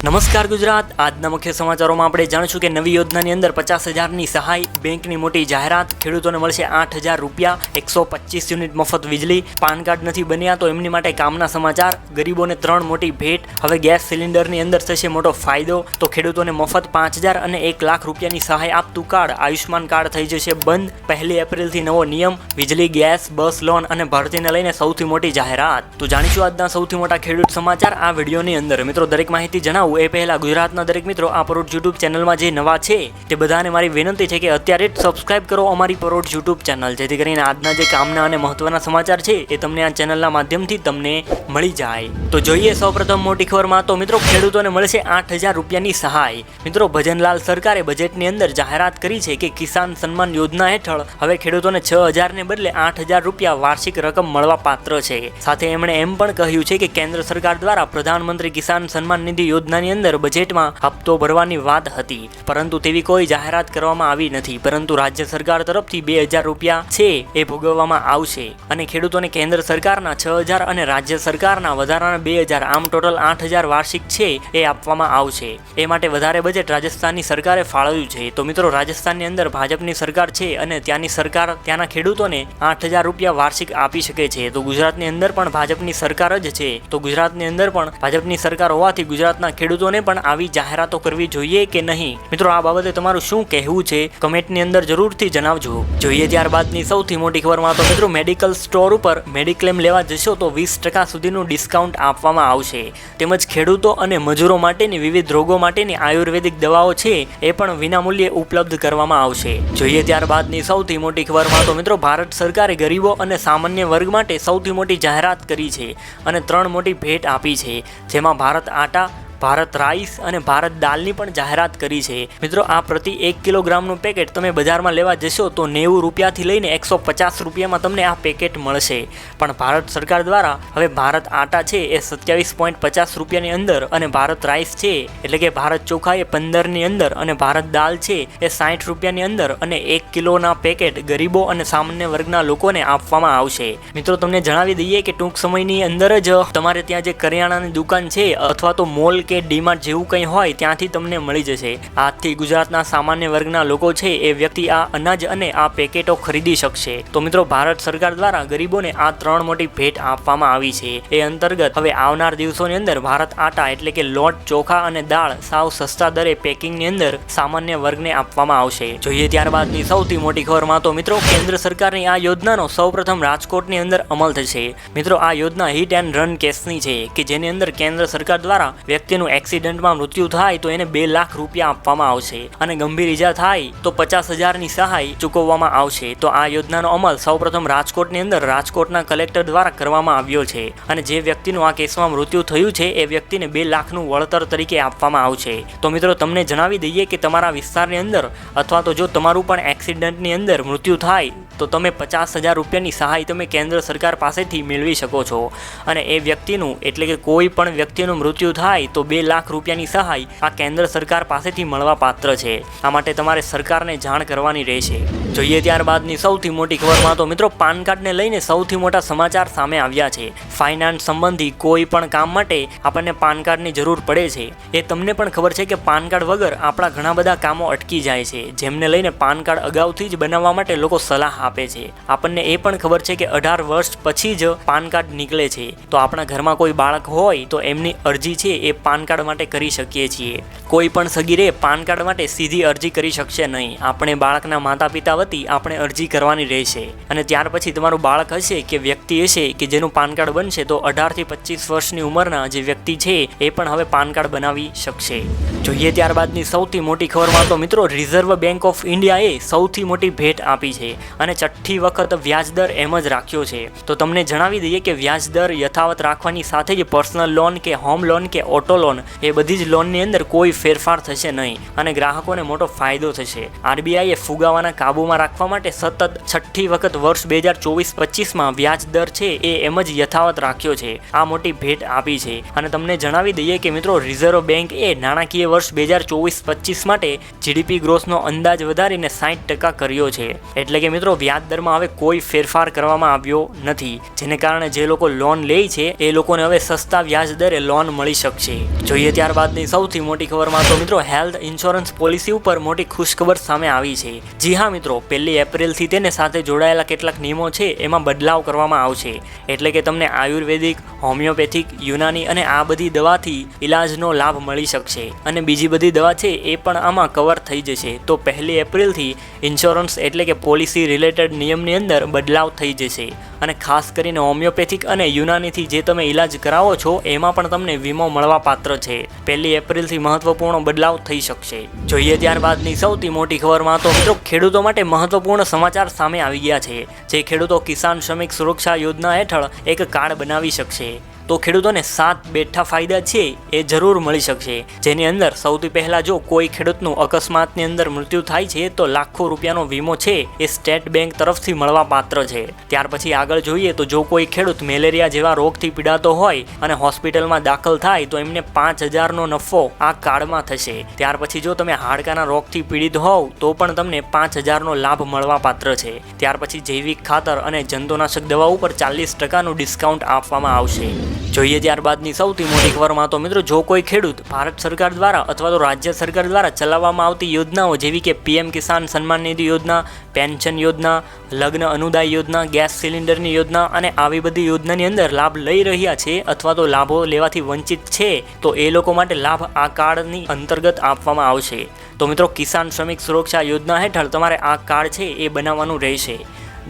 નમસ્કાર ગુજરાત, આજના મુખ્ય સમાચારોમાં આપણે જાણીશું કે નવી યોજનાની અંદર 50,000ની સહાય, બેંકની મોટી જાહેરાત, ખેડૂતોને મળશે 8,000 રૂપિયા, 125 યુનિટ મફત વીજળી, પાન કાર્ડ નથી બન્યા તો એમની માટે કામના સમાચાર, ગરીબોને 3 મોટી ભેટ, હવે ગેસ સિલિન્ડરની અંદર થશે મોટો ફાયદો, તો ખેડૂતોને મફત 5,000 અને 1 લાખ રૂપિયાની સહાય આપતું કાર્ડ આયુષ્માન કાર્ડ થઈ જશે બંધ, 1 એપ્રિલથી નવો નિયમ, વીજળી, ગેસ, બસ લોન અને ભરતીને લઈને સૌથી મોટી જાહેરાત. તો જાણીશું આજના સૌથી મોટા ખેડૂત સમાચાર આ વિડીયોની અંદર. મિત્રો, દરેક માહિતી જણાવું એ પહેલા ગુજરાતના દરેક મિત્રો આ પરોઢ યુટ્યુબ ચેનલમાં જે નવા છે તે બધાને મારી વિનંતી છે કે અત્યારે જ સબસ્ક્રાઇબ કરો અમારી પરોઢ યુટ્યુબ ચેનલ, જેથી કરીને આજના જે કામના અને મહત્વના સમાચાર છે એ તમને આ ચેનલના માધ્યમથી તમને મળી જાય. તો જોઈએ સૌપ્રથમ મોટી ખબરમાં. તો મિત્રો, ખેડૂતોને મળશે 8,000 રૂપિયાની સહાય. મિત્રો, ભજનલાલ સરકારે બજેટની અંદર જાહેરાત કરી છે કે કિસાન સન્માન યોજના હેઠળ હવે ખેડૂતોને 6,000 ને બદલે 8,000 રૂપિયા વાર્ષિક રકમ મળવા પાત્ર છે. સાથે એમણે એમ પણ કહ્યું છે કે કેન્દ્ર સરકાર દ્વારા પ્રધાનમંત્રી કિસાન સન્માન નિધિ યોજનાની અંદર બજેટમાં હપ્તો ભરવાની વાત હતી, પરંતુ તેવી કોઈ જાહેરાત કરવામાં આવી નથી. પરંતુ રાજ્ય સરકાર તરફથી 2,000 રૂપિયા છે એ ભોગવવામાં આવશે અને ખેડૂતોને કેન્દ્ર સરકારના 6,000 અને રાજ્ય સરકારના વધારાના 2,000 આમ ટોટલ 8,000 વાર્ષિક છે એ આપવામાં આવશે. એ માટે વધારે બજેટ રાજસ્થાનની સરકારે ફાળવ્યું છે. તો મિત્રો, રાજસ્થાનની અંદર ભાજપની સરકાર છે અને ત્યાંની સરકાર ત્યાંના ખેડૂતોને 8,000 રૂપિયા વાર્ષિક આપી શકે છે. તો ગુજરાતની અંદર પણ ભાજપની સરકાર જ છે. તો ગુજરાતની અંદર પણ ભાજપની સરકાર હોવાથી ગુજરાતના ખેડૂતોને પણ આવી જાહેરાતો કરવી જોઈએ કે નહીં? મિત્રો, આ બાબતે તમારું શું કહેવું છે કમેન્ટની અંદર જરૂરથી જણાવજો. જોઈએ ત્યારબાદની સૌથી મોટી ખબરમાં. તો મિત્રો, મેડિકલ સ્ટોર ઉપર મેડિક્લેમ લેવા જશો તો 20% સુધીનું ડિસ્કાઉન્ટ આપવામાં આવશે. તેમજ ખેડૂતો અને મજૂરો માટેની વિવિધ રોગો માટેની આયુર્વેદિક દવાઓ છે એ પણ વિનામૂલ્યે ઉપલબ્ધ કરવામાં આવશે. જોઈએ ત્યારબાદની સૌથી મોટી ખબરમાં. તો મિત્રો, ભારત સરકારે ગરીબો અને સામાન્ય વર્ગ માટે સૌથી મોટી જાહેરાત કરી છે અને 3 મોટી ભેટ આપી છે, જેમાં ભારત આટા, ભારત રાઈસ અને ભારત દાલની પણ જાહેરાત કરી છે. મિત્રો, આ પ્રતિ 1 કિલોગ્રામનું પેકેટ તમે બજારમાં લેવા જશો તો 90 રૂપિયાથી લઈને 150 રૂપિયામાં તમને આ પેકેટ મળશે. પણ ભારત સરકાર દ્વારા હવે ભારત આટા છે એ 27.50 રૂપિયાની અંદર અને ભારત રાઈસ છે એટલે કે ભારત ચોખા એ 15ની અંદર અને ભારત દાલ છે એ 60 રૂપિયાની અંદર અને 1 કિલોના પેકેટ ગરીબો અને સામાન્ય વર્ગના લોકોને આપવામાં આવશે. મિત્રો, તમને જણાવી દઈએ કે ટૂંક સમયની અંદર જ તમારે ત્યાં જે કરિયાણાની દુકાન છે અથવા તો મોલ કે ડીમાર્ટ જેવું કંઈ હોય ત્યાંથી તમને મળી જશે. આજથી ગુજરાતના સામાન્ય વર્ગના લોકો છે એ વ્યક્તિ આ અનાજ અને આ પેકેટો ખરીદી શકશે. તો મિત્રો, ભારત સરકાર દ્વારા ગરીબોને આ 3 મોટી ભેટ આપવામાં આવી છે. એ અંતર્ગત હવે આવનાર દિવસોની અંદર ભારત આટા એટલે કે લોટ, ચોખા અને દાળ સાવ સસ્તા દરે પેકિંગની અંદર સામાન્ય વર્ગને આપવામાં આવશે. જોઈએ ત્યારબાદની સૌથી મોટી ખબરમાં. તો મિત્રો, કેન્દ્ર સરકારની આ યોજનાનો સૌપ્રથમ રાજકોટની અંદર અમલ થશે. મિત્રો, આ યોજના હિટ એન્ડ રન કેસની છે કે જેની અંદર કેન્દ્ર સરકાર દ્વારા વ્યક્તિનું એક્સિડન્ટમાં મૃત્યુ થાય તો એને 2 લાખ રૂપિયા આપવામાં આવશે અને ગંભીર ઈજા થાય તો 50,000ની સહાય ચૂકવવામાં આવશે. તો આ યોજનાનો અમલ સૌપ્રથમ રાજકોટની અંદર રાજકોટના કલેક્ટર દ્વારા કરવામાં આવ્યો છે અને જે વ્યક્તિનું આ કેસમાં મૃત્યુ થયું છે એ વ્યક્તિને 2 લાખનું વળતર તરીકે આપવામાં આવશે. તો મિત્રો, તમને જણાવી દઈએ કે તમારા વિસ્તારની અંદર અથવા તો જો તમારું પણ એક્સિડન્ટની અંદર મૃત્યુ થાય તો તમે 50,000 રૂપિયાની સહાય તમે કેન્દ્ર સરકાર પાસેથી મેળવી શકો છો અને એ વ્યક્તિનું એટલે કે કોઈ પણ વ્યક્તિનું મૃત્યુ થાય તો 2 લાખ રૂપિયાની સહાય આ કેન્દ્ર સરકાર પાસેથી મળવા પાત્ર છે. આ માટે તમારે સરકારને જાણ કરવાની રહેશે. જોઈએ ત્યારબાદની સૌથી મોટી ખબરમાં. તો મિત્રો, પાન કાર્ડને લઈને સૌથી મોટા સમાચાર સામે આવ્યા છે. ફાઇનાન્સ સંબંધી કોઈ પણ કામ માટે આપણને પાન કાર્ડની જરૂર પડે છે. એ તમને પણ ખબર છે કે પાન કાર્ડ વગર આપણા ઘણા બધા કામો અટકી જાય છે, જેમને લઈને પાન કાર્ડ અગાઉથી જ બનાવવા માટે લોકો સલાહ આપે છે. આપણને એ પણ ખબર છે કે 18 વર્ષ પછી જ પાન કાર્ડ નીકળે છે. તો આપણા ઘરમાં કોઈ બાળક હોય તો એમની અરજી છે એ પાન કાર્ડ માટે કરી શકીએ છીએ. કોઈ પણ સગીરે પાન કાર્ડ માટે સીધી અરજી કરી શકશે નહીં. આપણે બાળકના માતા પિતા વતી આપણે અરજી કરવાની રહેશે અને ત્યાર પછી તમારું બાળક હશે કે વ્યક્તિ હશે કે જેનું પાન કાર્ડ બનશે તો 18 થી 25 વર્ષની ઉંમરના જે વ્યક્તિ છે એ પણ હવે પાન કાર્ડ બનાવી શકશે. જોઈએ ત્યારબાદની સૌથી મોટી ખબરમાં. તો મિત્રો, રિઝર્વ બેંક ઓફ ઇન્ડિયાએ સૌથી મોટી ભેટ આપી છે અને 6ઠ્ઠી વખત વ્યાજદર એમ જ રાખ્યો છે. તો તમને જણાવી દઈએ કે વ્યાજદર યથાવત રાખવાની સાથે જ પર્સનલ લોન કે હોમ લોન કે ઓટો લોન એ બધી જ લોનની અંદર કોઈ ફેરફાર થશે નહીં અને ગ્રાહકોને મોટો ફાયદો થશે. આરબીઆઈએ ફુગાવાના કાબૂમાં રાખવા માટે સતત 6ઠ્ઠી વખત વર્ષ 2024-25માં વ્યાજદર છે એ એમ જ યથાવત રાખ્યો છે. આ મોટી ભેટ આપી છે અને તમને જણાવી દઈએ કે મિત્રો, રિઝર્વ બેંક એ નાણાકીય વર્ષ 2024-25 માટે જીડીપી ગ્રોથનો અંદાજ વધારીને 60% કર્યો છે. એટલે કે મિત્રો, વ્યાજ દરમાં હવે કોઈ ફેરફાર કરવામાં આવ્યો નથી, જેને કારણે જે લોકો લોન લે છે એ લોકોને હવે સસ્તા વ્યાજ દરે લોન મળી શકશે. જોઈએ ત્યારબાદની સૌથી મોટી ખબરમાં તો મિત્રો હેલ્થ ઇન્સ્યોરન્સ પોલિસી ઉપર મોટી ખુશખબર સામે આવી છે. જી હા મિત્રો, 1 એપ્રિલથી તેને સાથે જોડાયેલા કેટલાક નિયમો છે એમાં બદલાવ કરવામાં આવશે. એટલે કે તમને આયુર્વેદિક, હોમિયોપેથિક, યુનાની અને આ બધી દવાથી ઇલાજનો લાભ મળી શકશે અને બીજી બધી દવા છે એ પણ આમાં કવર થઈ જશે. તો 1 એપ્રિલથી ઇન્સ્યોરન્સ એટલે કે પોલિસી રિલેટેડ નિયમની અંદર બદલાવ થઈ જશે અને ખાસ કરીને હોમિયોપેથિક અને યુનાનીથી જે તમે ઇલાજ કરાવો છો એમાં પણ તમને વીમો મળવા પાત્ર છે. 1 એપ્રિલથી મહત્વપૂર્ણ બદલાવ થઈ શકશે. જોઈએ ત્યારબાદની સૌથી મોટી ખબરમાં તો મિત્રો ખેડૂતો માટે મહત્વપૂર્ણ સમાચાર સામે આવી ગયા છે. જે ખેડૂતો કિસાન શ્રમિક સુરક્ષા યોજના હેઠળ એક કાર્ડ બનાવી શકશે તો ખેડૂતોને 7 બેઠા ફાયદા છે એ જરૂર મળી શકશે. જેની અંદર સૌથી પહેલાં જો કોઈ ખેડૂતનું અકસ્માતની અંદર મૃત્યુ થાય છે તો લાખો રૂપિયાનો વીમો છે એ સ્ટેટ બેંક તરફથી મળવા પાત્ર છે. ત્યાર પછી આગળ જોઈએ તો જો કોઈ ખેડૂત મેલેરિયા જેવા રોગથી પીડાતો હોય અને હોસ્પિટલમાં દાખલ થાય તો એમને 5,000નો નફો આ કાર્ડમાં થશે. ત્યાર પછી જો તમે હાડકાના રોગથી પીડિત હોવ તો પણ તમને 5,000નો લાભ મળવા પાત્ર છે. ત્યાર પછી જૈવિક ખાતર અને જંતુનાશક દવા ઉપર 40%નું ડિસ્કાઉન્ટ આપવામાં આવશે. જોઈએ ત્યારબાદની સૌથી મોટી ખબરમાં તો મિત્રો જો કોઈ ખેડૂત ભારત સરકાર દ્વારા અથવા તો રાજ્ય સરકાર દ્વારા ચલાવવામાં આવતી યોજનાઓ જેવી કે PM કિસાન સન્માન નિધિ યોજના, પેન્શન યોજના, લગ્ન અનુદાય યોજના, ગેસ સિલિન્ડરની યોજના અને આવી બધી યોજનાની અંદર લાભ લઈ રહ્યા છે અથવા તો લાભો લેવાથી વંચિત છે તો એ લોકો માટે લાભ આ કાર્ડની અંતર્ગત આપવામાં આવશે. તો મિત્રો કિસાન શ્રમિક સુરક્ષા યોજના હેઠળ તમારે આ કાર્ડ છે એ બનાવવાનું રહેશે,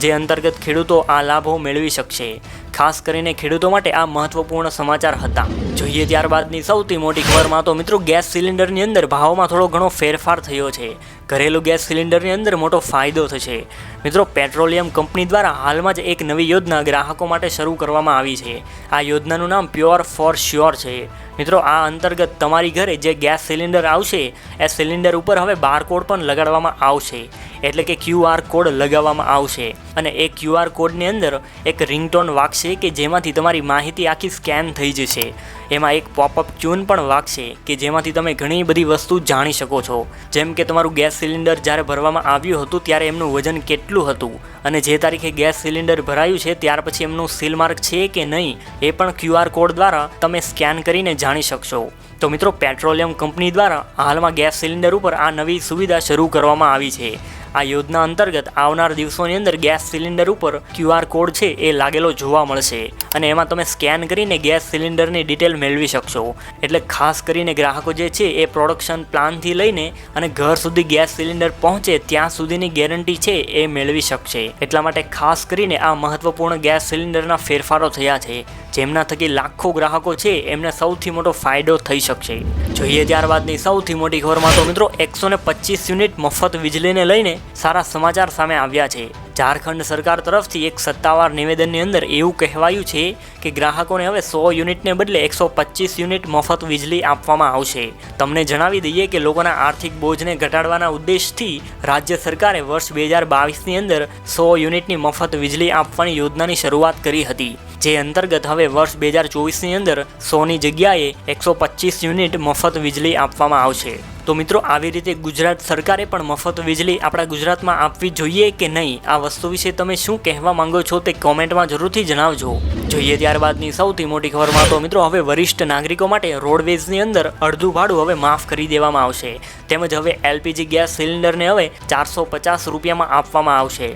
જે અંતર્ગત ખેડૂતો આ લાભો મેળવી શકશે. ખાસ કરીને ખેડૂતો માટે આ મહત્વપૂર્ણ સમાચાર હતા. જોઈએ ત્યારબાદની સૌથી મોટી ખબરમાં તો મિત્રો ગેસ સિલિન્ડરની અંદર ભાવમાં થોડો ઘણો ફેરફાર થયો છે. ઘરેલું ગેસ સિલિન્ડરની અંદર મોટો ફાયદો થશે. મિત્રો પેટ્રોલિયમ કંપની દ્વારા હાલમાં જ એક નવી યોજના ગ્રાહકો માટે શરૂ કરવામાં આવી છે. આ યોજનાનું નામ પ્યોર ફોર શ્યોર છે. મિત્રો આ અંતર્ગત તમારી ઘરે જે ગેસ સિલિન્ડર આવશે એ સિલિન્ડર ઉપર હવે બારકોડ પણ લગાડવામાં આવશે, એટલે કે QR કોડ લગાવવામાં આવશે અને એ QR કોડની અંદર એક રિંગટોન વાગશે કે જેમાંથી તમારી માહિતી આખી સ્કેન થઈ જશે. એમાં એક પોપઅપ ટ્યુન પણ વાગશે કે જેમાંથી તમે ઘણી બધી વસ્તુ જાણી શકો છો, જેમ કે તમારું ગેસ સિલિન્ડર જ્યારે ભરવામાં આવ્યું હતું ત્યારે એમનું વજન કેટલું હતું અને જે તારીખે ગેસ સિલિન્ડર ભરાયું છે ત્યાર પછી એમનું સીલ માર્ક છે કે નહીં એ પણ QR કોડ દ્વારા તમે સ્કેન કરીને જાણી શકશો. તો મિત્રો પેટ્રોલિયમ કંપની દ્વારા હાલમાં ગેસ સિલિન્ડર ઉપર આ નવી સુવિધા શરૂ કરવામાં આવી છે. આ યોજના અંતર્ગત આવનાર દિવસોની અંદર ગેસ સિલિન્ડર ઉપર QR કોડ છે એ લાગેલો જોવા મળશે અને એમાં તમે સ્કેન કરીને ગેસ સિલિન્ડરની ડિટેલ મેળવી શકશો. એટલે ખાસ કરીને ગ્રાહકો જે છે એ પ્રોડક્શન પ્લાનથી લઈને અને ઘર સુધી ગેસ સિલિન્ડર પહોંચે ત્યાં સુધીની ગેરંટી છે એ મેળવી શકશે. એટલા માટે ખાસ કરીને આ મહત્વપૂર્ણ ગેસ સિલિન્ડરના ફેરફારો થયા છે, જેમના થકી લાખો ગ્રાહકો છે એમને સૌથી મોટો ફાયદો થઈ શકશે. જોઈએ ત્યારબાદની સૌથી મોટી ખબરમાં તો મિત્રો 125 યુનિટ મફત વીજળીને લઈને સારા સમાચાર સામે આવ્યા છે. ઝારખંડ સરકાર તરફથી એક સત્તાવાર નિવેદનની અંદર એવું કહેવાયું છે કે ગ્રાહકોને હવે 100 યુનિટને બદલે 125 યુનિટ મફત વીજળી આપવામાં આવશે. તમને જણાવી દઈએ કે લોકોના આર્થિક બોજને ઘટાડવાના ઉદ્દેશથી રાજ્ય સરકારે વર્ષ 2022ની અંદર 100 યુનિટની મફત વીજળી આપવાની યોજનાની શરૂઆત કરી હતી, જે અંતર્ગત હવે વર્ષ 2024ની અંદર 100ની જગ્યાએ 125 યુનિટ મફત વીજળી આપવામાં આવશે. તો મિત્રો આવી રીતે ગુજરાત સરકારે પણ મફત વીજળી આપણા ગુજરાતમાં આપવી જોઈએ કે નહીં, આ વસ્તુ વિશે તમે શું કહેવા માંગો છો તે કોમેન્ટમાં જરૂરથી જણાવજો. જોઈએ ત્યારબાદની સૌથી મોટી ખબરમાં તો મિત્રો હવે વરિષ્ઠ નાગરિકો માટે રોડવેઝની અંદર અડધું ભાડું હવે માફ કરી દેવામાં આવશે. તેમજ હવે LPG ગેસ સિલિન્ડરને હવે 450 રૂપિયામાં આપવામાં આવશે.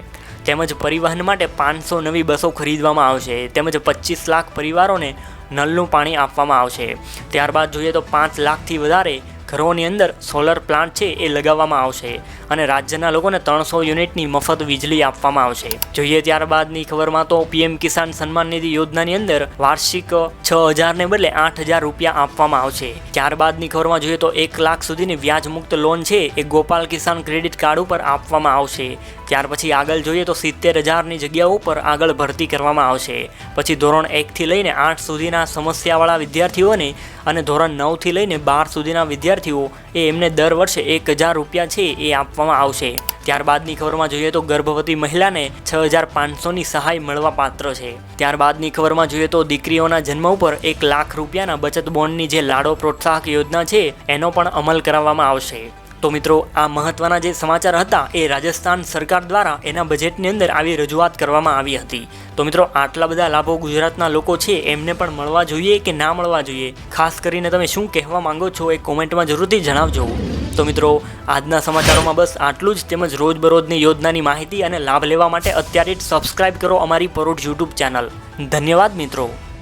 તેમજ પરિવહન માટે 500 નવી બસો ખરીદવામાં આવશે. તેમજ 25 લાખ પરિવારોને નળનું પાણી આપવામાં આવશે. ત્યારબાદ જોઈએ તો 5 લાખથી વધારે ઘરોની અંદર સોલર પ્લાન્ટ છે એ લગાવવામાં આવશે અને રાજ્યના લોકોને 300 યુનિટની મફત વીજળી આપવામાં આવશે. જોઈએ ત્યારબાદની ખબરમાં તો PM કિસાન સન્માન નિધિ યોજનાની અંદર વાર્ષિક 6,000ને બદલે 8,000 રૂપિયા આપવામાં આવશે. ત્યારબાદની ખબરમાં જોઈએ તો 1 લાખ સુધીની વ્યાજમુક્ત લોન છે એ ગોપાલ કિસાન ક્રેડિટ કાર્ડ ઉપર આપવામાં આવશે. ત્યાર પછી આગળ જોઈએ તો 70,000ની જગ્યાઓ ઉપર આગળ ભરતી કરવામાં આવશે. પછી ધોરણ 1થી લઈને 8 સુધીના સમસ્યાવાળા વિદ્યાર્થીઓને અને ધોરણ 9થી લઈને 12 સુધીના વિદ્યાર્થીઓ એમને દર વર્ષે 1,000 રૂપિયા છે એ આપવામાં આવશે. ત્યારબાદની ખબરમાં જોઈએ તો ગર્ભવતી મહિલાને 6,500ની સહાય મળવા પાત્ર છે. ત્યારબાદની ખબરમાં જોઈએ તો દીકરીઓના જન્મ ઉપર 1 લાખ રૂપિયાના બચત બોન્ડની જે લાડો પ્રોત્સાહક યોજના છે એનો પણ અમલ કરાવવામાં આવશે. તો મિત્રો આ મહત્વના જે સમાચાર હતા એ રાજસ્થાન સરકાર દ્વારા એના બજેટની અંદર આવી રજૂઆત કરવામાં આવી હતી. તો મિત્રો આટલા બધા લાભો ગુજરાતના લોકો છે એમને પણ મળવા જોઈએ કે ના મળવા જોઈએ, ખાસ કરીને તમે શું કહેવા માંગો છો એ કોમેન્ટમાં જરૂરથી જણાવજો. તો મિત્રો આજના સમાચારોમાં બસ આટલું જ. તેમજ રોજબરોજની યોજનાની માહિતી અને લાભ લેવા માટે અત્યારે જ સબસ્ક્રાઇબ કરો અમારી પરોઢ યુટ્યુબ ચેનલ. ધન્યવાદ મિત્રો.